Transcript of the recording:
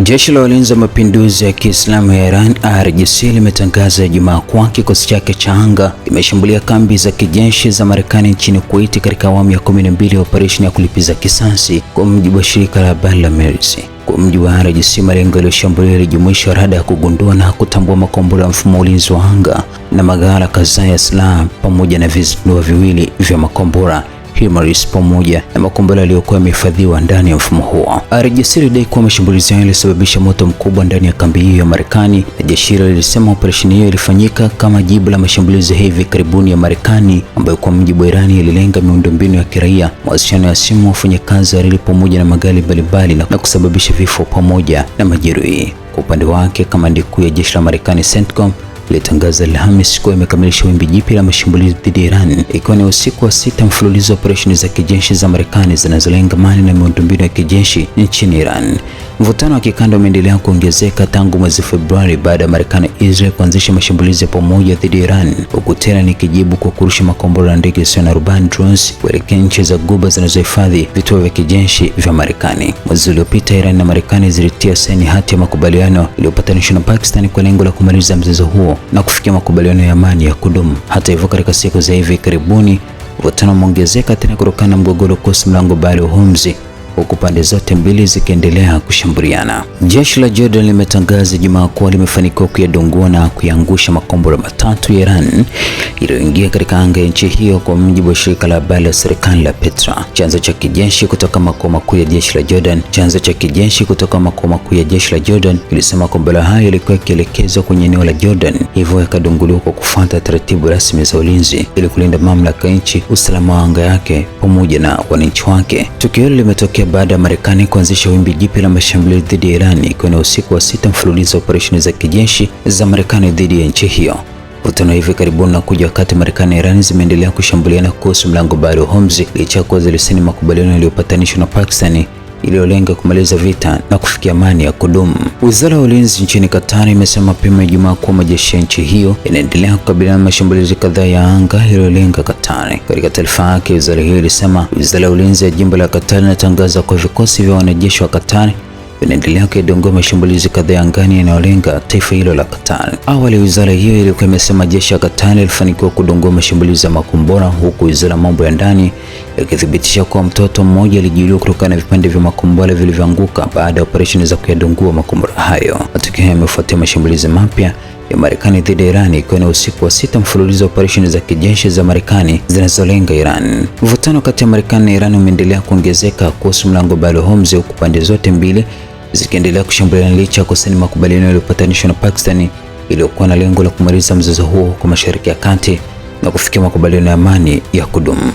Jeshi la Walinzi wa Mapinduzi ya Kiislamu ya Iran IRGC limetangaza Ijumaa kuwa kikosi chake cha anga kimeshambulia kambi za kijeshi za Marekani nchini Kuwait katika awamu ya 12 ya operesheni ya kulipiza kisasi, kwa mujibu wa shirika la habari la Mersey. Kwa mujibu wa IRGC, malengo yaliyoshambuliwa yalijumuisha rada ya kugundua na kutambua makombora ya mfumo wa ulinzi wa anga na maghala kadhaa ya silaha pamoja na vizindua viwili vya makombora HIMARS pamoja na makombora yaliyokuwa yamehifadhiwa ndani ya mfumo huo. IRGC ilidai kuwa mashambulizi hayo yalisababisha moto mkubwa ndani ya kambi hiyo ya Marekani, na jeshi hilo lilisema operesheni hiyo ilifanyika kama jibu la mashambulizi hivi karibuni ya Marekani ambayo kwa mujibu wa Irani yalilenga miundombinu ya kiraia, mawasiliano ya simu, wafanyakazi wa reli pamoja na magari mbalimbali na kusababisha vifo pamoja na majeruhi. Kwa upande wake, kamandi kuu ya jeshi la Marekani CENTCOM ilitangaza Alhamisi kuwa imekamilisha wimbi jipya la mashambulizi dhidi ya Iran, ikiwa ni usiku wa 6 mfululizo wa operesheni za kijeshi za Marekani zinazolenga mali na miundombinu ya kijeshi nchini Iran. Mvutano wa kikanda umeendelea kuongezeka tangu mwezi Februari baada ya Marekani na Israel kuanzisha mashambulizi ya pamoja dhidi ya Iran, huku Tehran ikijibu kwa kurusha makombora ya ndege zisizo na rubani drones kuelekea nchi za Ghuba zinazohifadhi vituo vya kijeshi vya Marekani. Mwezi uliopita, Iran na Marekani zilitia saini hati ya makubaliano iliyopatanishwa na Pakistan kwa lengo la kumaliza mzozo huo na kufikia makubaliano ya amani ya kudumu. Hata hivyo, katika siku za hivi karibuni mvutano umeongezeka tena kutokana na mgogoro kuhusu mlango bahari wa Hormuz, huku pande zote mbili zikiendelea kushambuliana. Jeshi la Jordan limetangaza Ijumaa kuwa limefanikiwa kuyadungua na kuyaangusha makombora matatu ya Iran iliyoingia katika anga ya nchi hiyo, kwa mujibu wa shirika la habari la serikali la Petra. Chanzo cha kijeshi kutoka makao makuu ya jeshi la Jordan ilisema makombora hayo yalikuwa yakielekezwa kwenye eneo la Jordan, hivyo yakadunguliwa kwa kufuata taratibu rasmi za ulinzi ili kulinda mamlaka ya nchi, usalama wa anga yake pamoja na wananchi wake. Tukio hilo limetokea baada ya Marekani kuanzisha wimbi jipya la mashambulizi dhidi ya Iran, ikiwa ni usiku wa 6 mfululizo wa operesheni za kijeshi za Marekani dhidi ya nchi hiyo. Mvutano hivi karibuni na kuja wakati Marekani na Iran zimeendelea kushambuliana kuhusu mlango bahari wa Hormuz, licha ya kuwa zilisaini makubaliano yaliyopatanishwa na Pakistan iliyolenga kumaliza vita na kufikia amani ya kudumu. Wizara ya Ulinzi nchini Qatar imesema mapema Ijumaa kuwa majeshi ya nchi hiyo yanaendelea kukabiliana na mashambulizi kadhaa ya anga yaliyolenga Qatar. Katika taarifa yake, wizara hiyo ilisema wizara ya ulinzi ya jimbo la Qatar inatangaza kwa vikosi vya wanajeshi wa Qatar vinaendelea kudungua mashambulizi kadhaa ya angani yanayolenga taifa hilo la Qatar. Awali, wizara hiyo ilikuwa imesema jeshi la Qatar lilifanikiwa kudungua mashambulizi ya makombora, huku wizara ya mambo ya ndani ikithibitisha kuwa mtoto mmoja alijeruhiwa kutokana na vipande vya makombora vilivyoanguka baada ya operesheni za kuyadungua makombora hayo. Matukio hayo yamefuatia mashambulizi mapya ya Marekani dhidi ya Iran, ikiwa ni usiku wa 6 mfululizo wa operesheni za kijeshi za Marekani zinazolenga Iran. Mvutano kati ya Marekani na Iran umeendelea kuongezeka kuhusu mlango bahari wa Hormuz, huku pande zote mbili zikiendelea kushambuliana licha ya kusaini makubaliano yaliyopatanishwa na Pakistan iliyokuwa na lengo la kumaliza mzozo huo kwa Mashariki ya Kati na kufikia makubaliano ya amani ya kudumu.